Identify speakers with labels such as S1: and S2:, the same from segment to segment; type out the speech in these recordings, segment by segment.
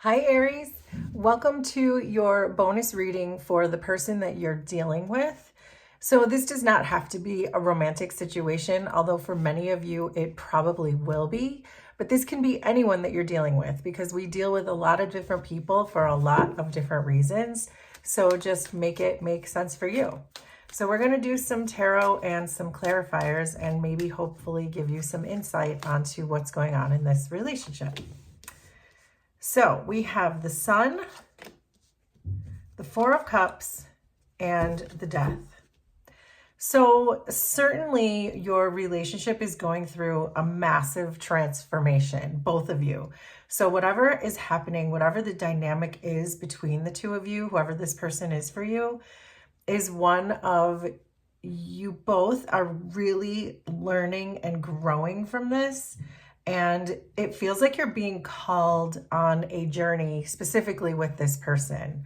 S1: Hi, Aries. Welcome to your bonus reading for the person that you're dealing with. So this does not have to be a romantic situation, although for many of you, it probably will be. But this can be anyone that you're dealing with because we deal with a lot of different people for a lot of different reasons. So just make it make sense for you. So we're going to do some tarot and some clarifiers and maybe hopefully give you some insight onto what's going on in this relationship. So we have the Sun, the Four of Cups, and the Death. So certainly your relationship is going through a massive transformation, both of you. So whatever is happening, whatever the dynamic is between the two of you, whoever this person is for you, is one of you both are really learning and growing from this. And it feels like you're being called on a journey specifically with this person.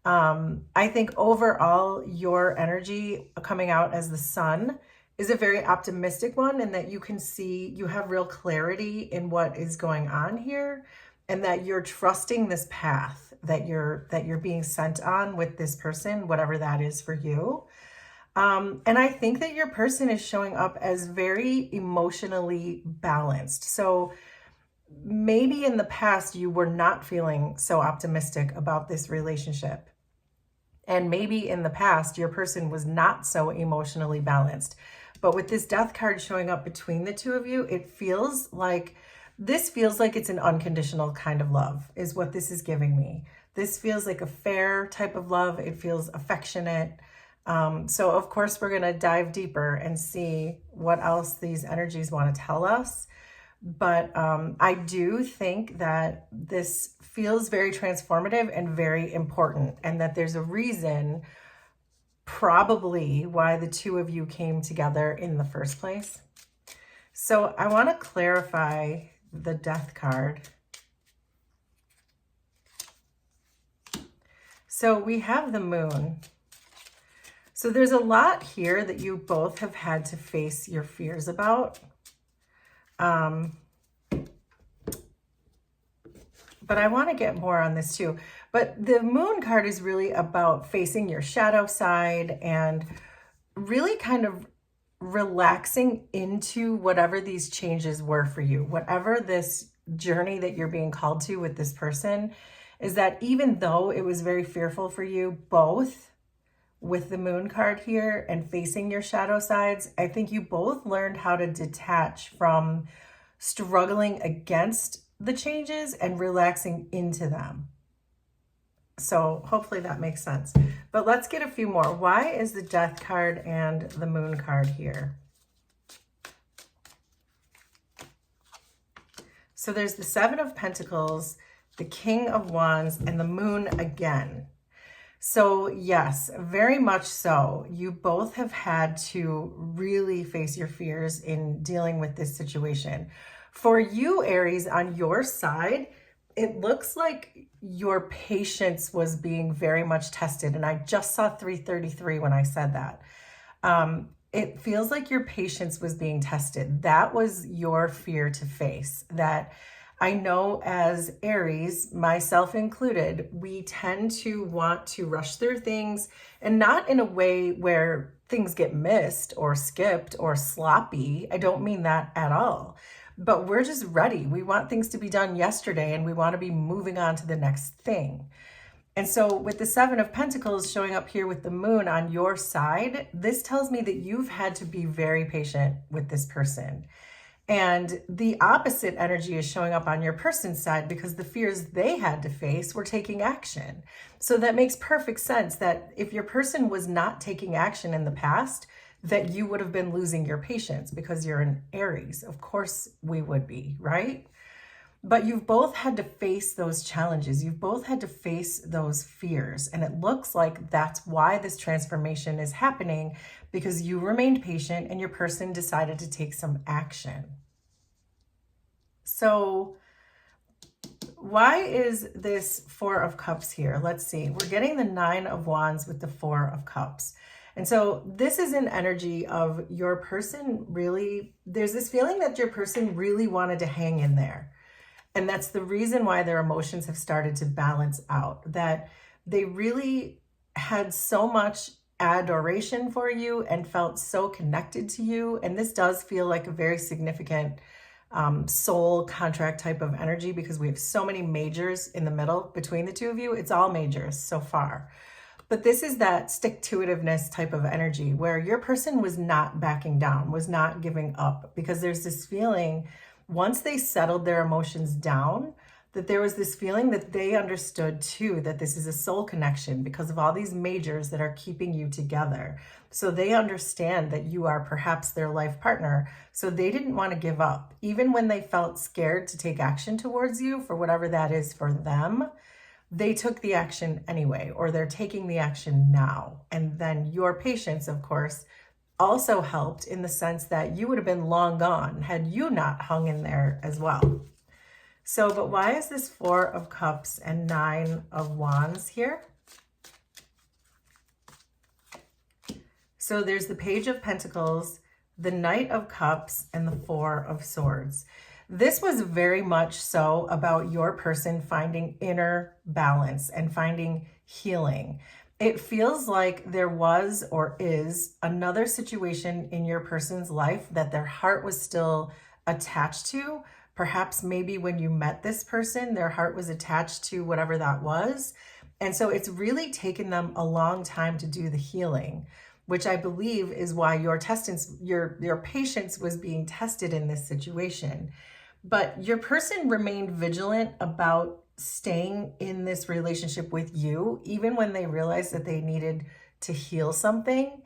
S1: I think overall, your energy coming out as the Sun is a very optimistic one, and that you can see you have real clarity in what is going on here, and that you're trusting this path that you're being sent on with this person, whatever that is for you. And I think that your person is showing up as very emotionally balanced. So maybe in the past you were not feeling so optimistic about this relationship. And maybe in the past your person was not so emotionally balanced. But with this Death card showing up between the two of you, it feels like it's an unconditional kind of love is what this is giving me. This feels like a fair type of love. It feels affectionate. So of course we're going to dive deeper and see what else these energies want to tell us. But I do think that this feels very transformative and very important, and that there's a reason probably why the two of you came together in the first place. So I want to clarify the Death card. So we have the Moon. So there's a lot here that you both have had to face your fears about. But I want to get more on this too. But the Moon card is really about facing your shadow side and really kind of relaxing into whatever these changes were for you, whatever this journey that you're being called to with this person, is that even though it was very fearful for you both with the Moon card here and facing your shadow sides, I think you both learned how to detach from struggling against the changes and relaxing into them. So hopefully that makes sense. But let's get a few more. Why is the Death card and the Moon card here? So there's the Seven of Pentacles, the King of Wands, and the Moon again. So yes, very much so. You both have had to really face your fears in dealing with this situation. For you, Aries, on your side, it looks like your patience was being very much tested. And I just saw 333 when I said that. It feels like your patience was being tested. That was your fear to face. That I know as Aries, myself included, we tend to want to rush through things, and not in a way where things get missed or skipped or sloppy. I don't mean that at all. But we're just ready. We want things to be done yesterday, and we want to be moving on to the next thing. And so with the Seven of Pentacles showing up here with the Moon on your side, this tells me that you've had to be very patient with this person. And the opposite energy is showing up on your person's side because the fears they had to face were taking action. So that makes perfect sense that if your person was not taking action in the past, that you would have been losing your patience because you're an Aries. Of course we would be, right? But you've both had to face those challenges. You've both had to face those fears. And it looks like that's why this transformation is happening, because you remained patient and your person decided to take some action. So why is this Four of Cups here? Let's see. We're getting the Nine of Wands with the Four of Cups. And so this is an energy of your person really, there's this feeling that your person really wanted to hang in there. And that's the reason why their emotions have started to balance out, that they really had so much adoration for you and felt so connected to you. And this does feel like a very significant soul contract type of energy, because we have so many majors in the middle between the two of you. It's all majors so far. But this is that stick-to-itiveness type of energy where your person was not backing down, was not giving up, because there's this feeling, once they settled their emotions down, that there was this feeling that they understood too, that this is a soul connection because of all these majors that are keeping you together. So they understand that you are perhaps their life partner. So they didn't want to give up. Even when they felt scared to take action towards you for whatever that is for them, they took the action anyway, or they're taking the action now. And then your patience, of course, also helped in the sense that you would have been long gone had you not hung in there as well. So, but why is this 4 of Cups and 9 of Wands here? So there's the Page of Pentacles, the Knight of Cups, and the 4 of Swords. This was very much so about your person finding inner balance and finding healing. It feels like there was or is another situation in your person's life that their heart was still attached to. Perhaps maybe when you met this person, their heart was attached to whatever that was. And so it's really taken them a long time to do the healing, which I believe is why your patience was being tested in this situation. But your person remained vigilant about staying in this relationship with you, even when they realized that they needed to heal something.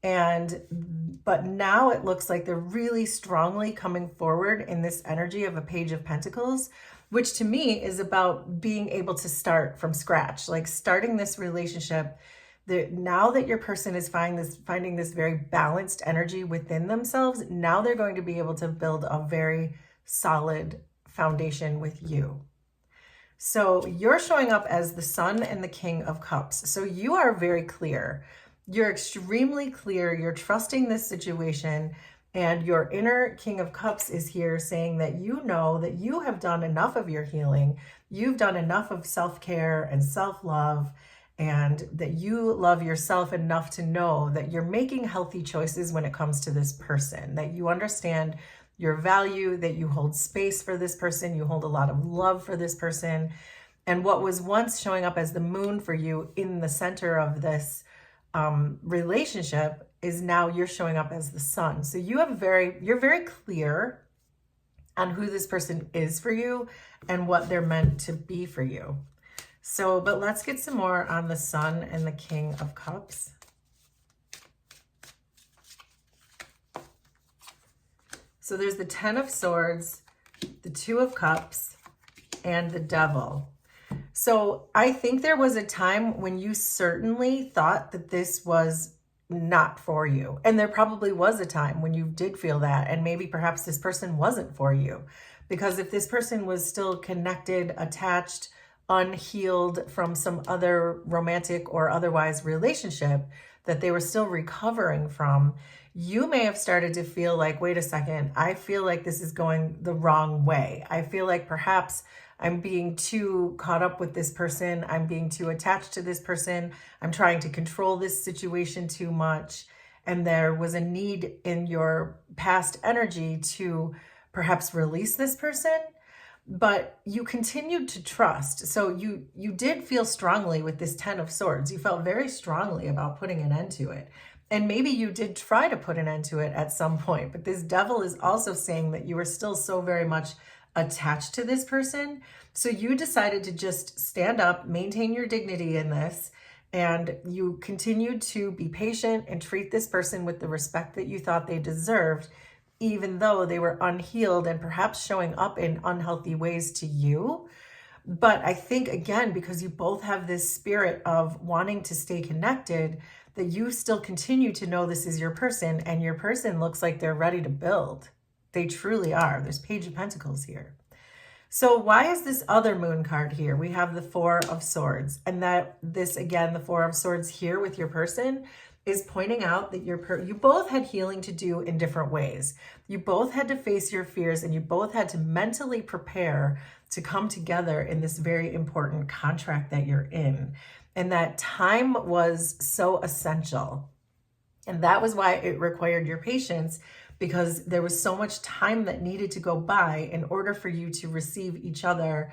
S1: But now it looks like they're really strongly coming forward in this energy of a Page of Pentacles, which to me is about being able to start from scratch, like starting this relationship. Now that your person is finding this very balanced energy within themselves, now they're going to be able to build a very solid foundation with you. So you're showing up as the Sun and the King of Cups. So you are very clear. You're extremely clear. You're trusting this situation, and your inner King of Cups is here saying that you know that you have done enough of your healing. You've done enough of self-care and self-love, and that you love yourself enough to know that you're making healthy choices when it comes to this person, that you understand your value, that you hold space for this person, you hold a lot of love for this person. And what was once showing up as the Moon for you in the center of this relationship is now you're showing up as the Sun. So you're very clear on who this person is for you and what they're meant to be for you. So, but let's get some more on the Sun and the King of Cups. So there's the 10 of Swords, the 2 of Cups, and the Devil. So I think there was a time when you certainly thought that this was not for you. And there probably was a time when you did feel that, and maybe perhaps this person wasn't for you. Because if this person was still connected, attached, unhealed from some other romantic or otherwise relationship that they were still recovering from, you may have started to feel like, wait a second, I feel like this is going the wrong way. I feel like perhaps I'm being too caught up with this person. I'm being too attached to this person. I'm trying to control this situation too much. And there was a need in your past energy to perhaps release this person, but you continued to trust. So you did feel strongly with this 10 of Swords. You felt very strongly about putting an end to it. And maybe you did try to put an end to it at some point, but this Devil is also saying that you were still so very much attached to this person. So you decided to just stand up, maintain your dignity in this, and you continued to be patient and treat this person with the respect that you thought they deserved, even though they were unhealed and perhaps showing up in unhealthy ways to you. But I think, again, because you both have this spirit of wanting to stay connected, that you still continue to know this is your person, and your person looks like they're ready to build. They truly are. There's Page of Pentacles here. So why is this other Moon card here? We have the 4 of Swords, and that this, again, the 4 of Swords here with your person is pointing out that you both had healing to do in different ways. You both had to face your fears, and you both had to mentally prepare to come together in this very important contract that you're in. And that time was so essential. And that was why it required your patience, because there was so much time that needed to go by in order for you to receive each other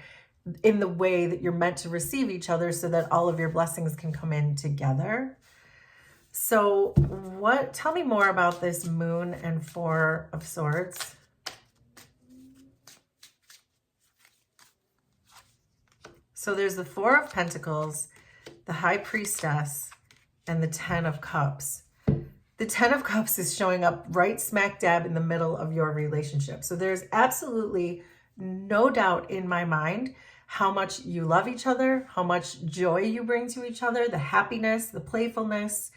S1: in the way that you're meant to receive each other, so that all of your blessings can come in together. So tell me more about this Moon and Four of Swords. So there's the Four of Pentacles, the High Priestess, and the Ten of Cups. The Ten of Cups is showing up right smack dab in the middle of your relationship. So there's absolutely no doubt in my mind how much you love each other, how much joy you bring to each other, the happiness, the playfulness,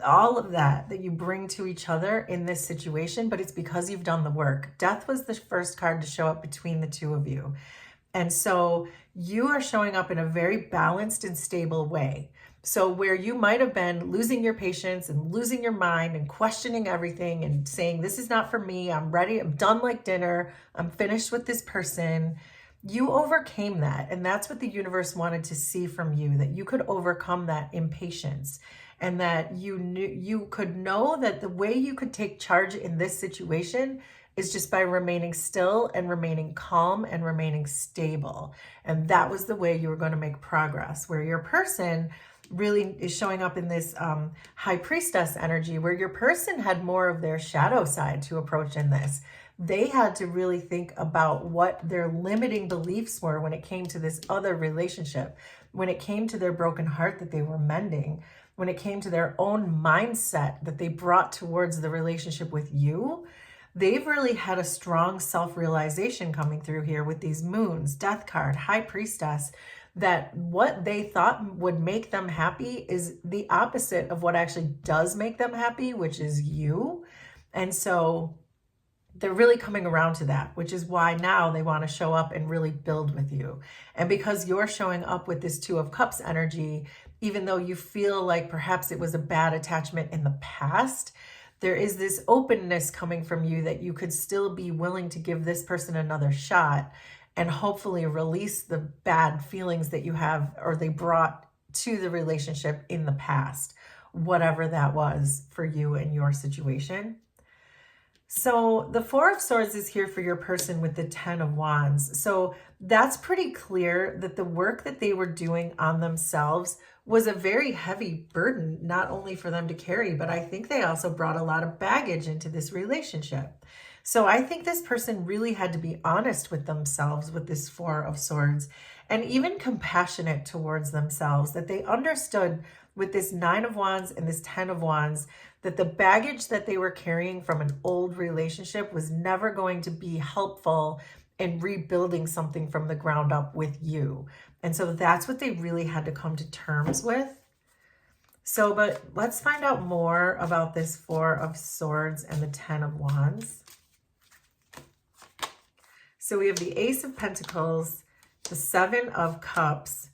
S1: all of that you bring to each other in this situation. But it's because you've done the work. Death was the first card to show up between the two of you. And so you are showing up in a very balanced and stable way. So where you might have been losing your patience and losing your mind and questioning everything and saying, this is not for me, I'm ready, I'm done like dinner, I'm finished with this person, you overcame that. And that's what the universe wanted to see from you, that you could overcome that impatience, and that you could know that the way you could take charge in this situation is just by remaining still and remaining calm and remaining stable. And that was the way you were going to make progress, where your person really is showing up in this High Priestess energy, where your person had more of their shadow side to approach in this. They had to really think about what their limiting beliefs were when it came to this other relationship, when it came to their broken heart that they were mending, when it came to their own mindset that they brought towards the relationship with you. They've really had a strong self-realization coming through here with these moons, Death card, High Priestess, that what they thought would make them happy is the opposite of what actually does make them happy, which is you. And so they're really coming around to that, which is why now they want to show up and really build with you. And because you're showing up with this Two of Cups energy, even though you feel like perhaps it was a bad attachment in the past, there is this openness coming from you that you could still be willing to give this person another shot and hopefully release the bad feelings that you have or they brought to the relationship in the past, whatever that was for you and your situation. So the Four of Swords is here for your person with the Ten of Wands. So that's pretty clear that the work that they were doing on themselves was a very heavy burden, not only for them to carry, but I think they also brought a lot of baggage into this relationship. So I think this person really had to be honest with themselves with this Four of Swords, and even compassionate towards themselves, that they understood with this Nine of Wands and this Ten of Wands that the baggage that they were carrying from an old relationship was never going to be helpful in rebuilding something from the ground up with you. And so that's what they really had to come to terms with. So, but let's find out more about this Four of Swords and the Ten of Wands. So we have the Ace of Pentacles, the Seven of Cups,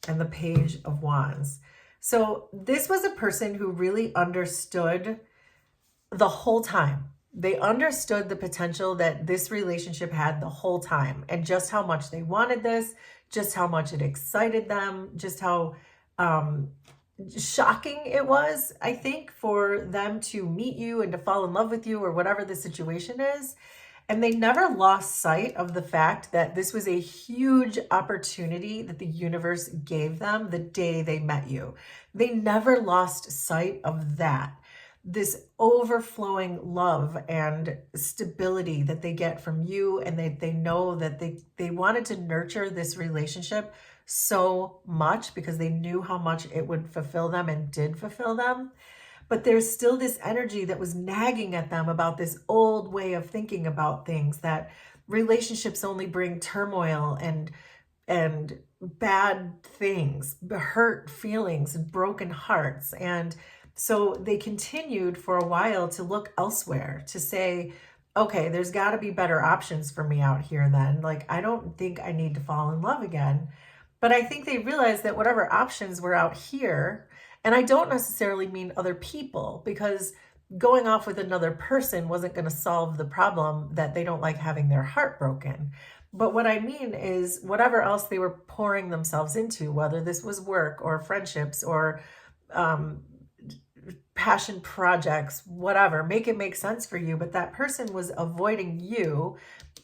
S1: and the Page of Wands. So this was a person who really understood the whole time. They understood the potential that this relationship had the whole time, and just how much they wanted this, just how much it excited them, just how shocking it was, I think, for them to meet you and to fall in love with you or whatever the situation is. And they never lost sight of the fact that this was a huge opportunity that the universe gave them the day they met you. They never lost sight of that. This overflowing love and stability that they get from you, and they know that they wanted to nurture this relationship so much because they knew how much it would fulfill them and did fulfill them. But there's still this energy that was nagging at them about this old way of thinking about things, that relationships only bring turmoil and bad things, hurt feelings, and broken hearts. And so they continued for a while to look elsewhere, to say, okay, there's got to be better options for me out here then. Like, I don't think I need to fall in love again. But I think they realized that whatever options were out here, and I don't necessarily mean other people, because going off with another person wasn't going to solve the problem that they don't like having their heart broken. But what I mean is whatever else they were pouring themselves into, whether this was work or friendships or um, passion projects, whatever, make it make sense for you. But that person was avoiding you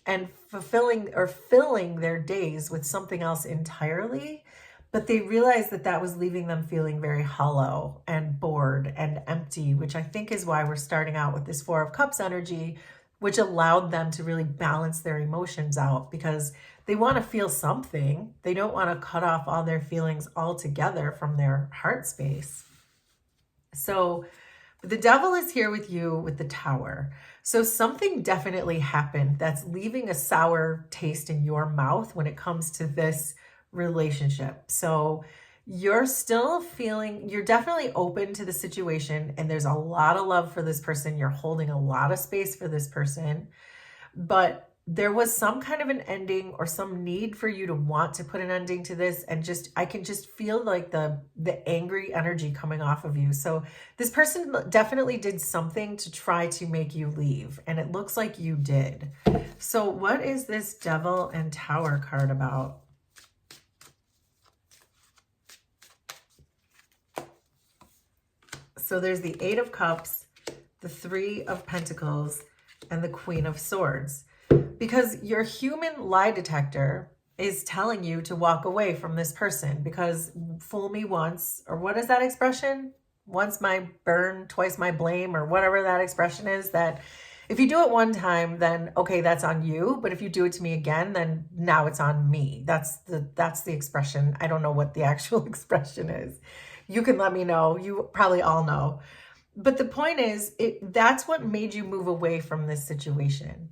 S1: and fulfilling or filling their days with something else entirely. But they realized that that was leaving them feeling very hollow and bored and empty, which I think is why we're starting out with this Four of Cups energy, which allowed them to really balance their emotions out because they want to feel something. They don't want to cut off all their feelings altogether from their heart space. So the devil is here with you with the Tower. So something definitely happened that's leaving a sour taste in your mouth when it comes to this relationship. So you're still feeling, you're definitely open to the situation, and there's a lot of love for this person. You're holding a lot of space for this person, but there was some kind of an ending or some need for you to want to put an ending to this. And just, I can just feel like the angry energy coming off of you. So this person definitely did something to try to make you leave. And it looks like you did. So what is this Devil and Tower card about? So there's the Eight of Cups, the Three of Pentacles, and the Queen of Swords. Because your human lie detector is telling you to walk away from this person because fool me once, or what is that expression? Once my burn, twice my blame, or whatever that expression is, that if you do it one time, then okay, that's on you. But if you do it to me again, then now it's on me. That's the expression. I don't know what the actual expression is. You can let me know. You probably all know. But the point is, that's what made you move away from this situation.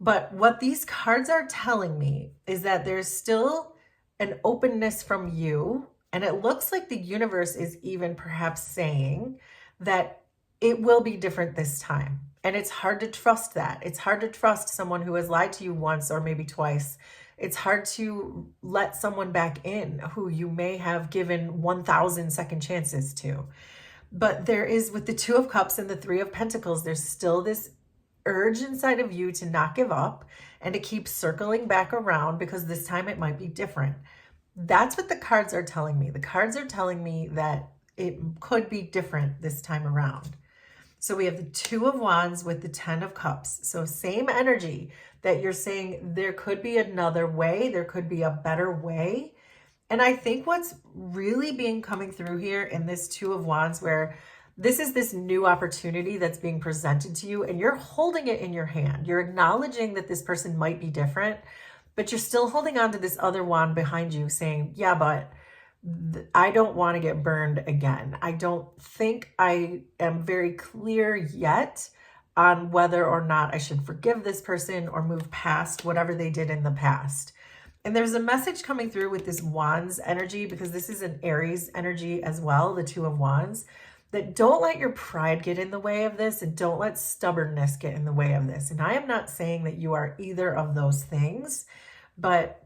S1: But what these cards are telling me is that there's still an openness from you. And it looks like the universe is even perhaps saying that it will be different this time. And it's hard to trust that. It's hard to trust someone who has lied to you once or maybe twice. It's hard to let someone back in who you may have given 1,000 second chances to. But there is, with the Two of Cups and the Three of Pentacles, there's still this urge inside of you to not give up and to keep circling back around because this time it might be different. That's what the cards are telling me. The cards are telling me that it could be different this time around. So we have the Two of Wands with the Ten of Cups. So same energy that you're saying there could be another way, there could be a better way. And I think what's really being coming through here in this Two of Wands, where this is this new opportunity that's being presented to you and you're holding it in your hand. You're acknowledging that this person might be different, but you're still holding on to this other wand behind you saying, yeah, but I don't want to get burned again. I don't think I am very clear yet on whether or not I should forgive this person or move past whatever they did in the past. And there's a message coming through with this Wands energy, because this is an Aries energy as well, the Two of Wands, that don't let your pride get in the way of this, and don't let stubbornness get in the way of this. And I am not saying that you are either of those things, but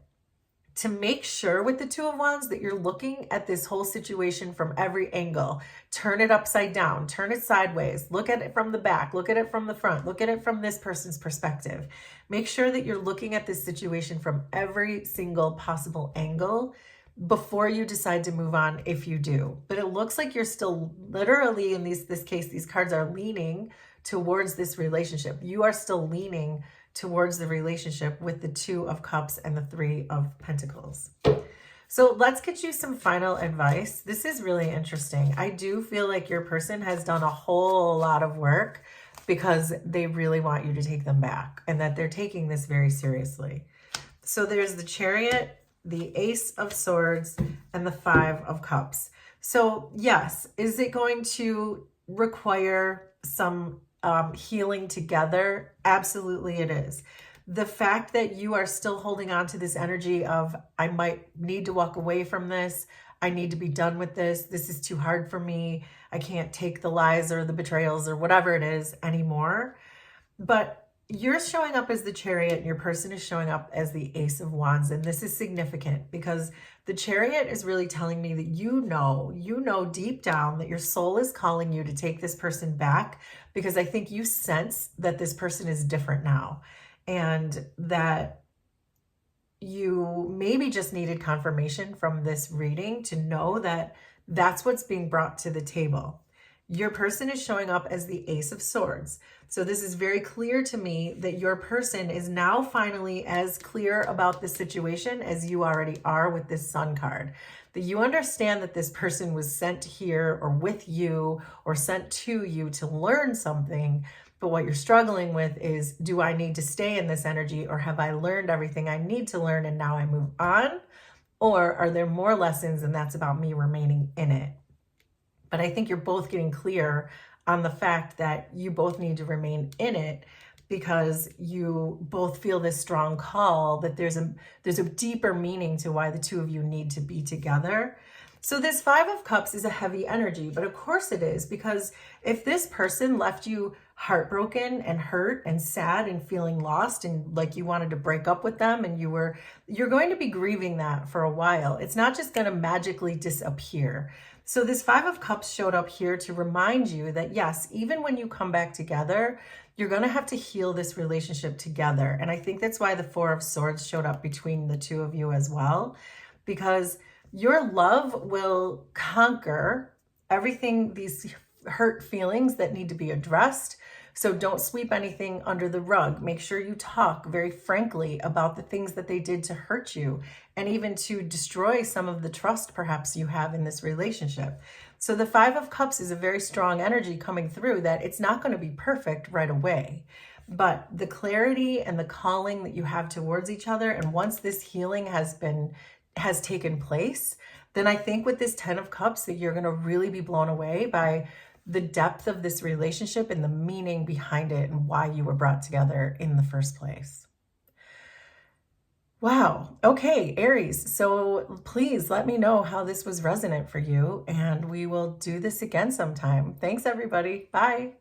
S1: to make sure with the Two of Wands that you're looking at this whole situation from every angle. Turn it upside down, turn it sideways, look at it from the back, look at it from the front, look at it from this person's perspective. Make sure that you're looking at this situation from every single possible angle before you decide to move on, if you do. But it looks like you're still literally, in this case, these cards are leaning towards this relationship. You are still leaning towards the relationship with the Two of Cups and the Three of Pentacles. So let's get you some final advice. This is really interesting. I do feel like your person has done a whole lot of work because they really want you to take them back, and that they're taking this very seriously. So there's the Chariot, the Ace of Swords, and the Five of Cups. So yes, is it going to require some healing together? Absolutely it is. The fact that you are still holding on to this energy of, I might need to walk away from this, I need to be done with this, this is too hard for me, I can't take the lies or the betrayals or whatever it is anymore. But you're showing up as the Chariot and your person is showing up as the Ace of Wands. And this is significant because the Chariot is really telling me that you know deep down that your soul is calling you to take this person back, because I think you sense that this person is different now, and that you maybe just needed confirmation from this reading to know that that's what's being brought to the table. Your person is showing up as the Ace of Swords. So this is very clear to me that your person is now finally as clear about the situation as you already are with this Sun card. That you understand that this person was sent here or with you or sent to you to learn something. But what you're struggling with is, do I need to stay in this energy, or have I learned everything I need to learn and now I move on? Or are there more lessons and that's about me remaining in it? But I think you're both getting clear on the fact that you both need to remain in it because you both feel this strong call that there's a deeper meaning to why the two of you need to be together. So this Five of Cups is a heavy energy, but of course it is, because if this person left you heartbroken and hurt and sad and feeling lost and like you wanted to break up with them and you're going to be grieving that for a while. It's not just going to magically disappear. So this Five of Cups showed up here to remind you that yes, even when you come back together, you're going to have to heal this relationship together. And I think that's why the Four of Swords showed up between the two of you as well, because your love will conquer everything, these hurt feelings that need to be addressed. So don't sweep anything under the rug. Make sure you talk very frankly about the things that they did to hurt you and even to destroy some of the trust perhaps you have in this relationship. So the Five of Cups is a very strong energy coming through that it's not going to be perfect right away. But the clarity and the calling that you have towards each other, and once this healing has taken place, then I think with this Ten of Cups that you're going to really be blown away by the depth of this relationship and the meaning behind it and why you were brought together in the first place. Wow. Okay, Aries. So please let me know how this was resonant for you, and we will do this again sometime. Thanks, everybody. Bye.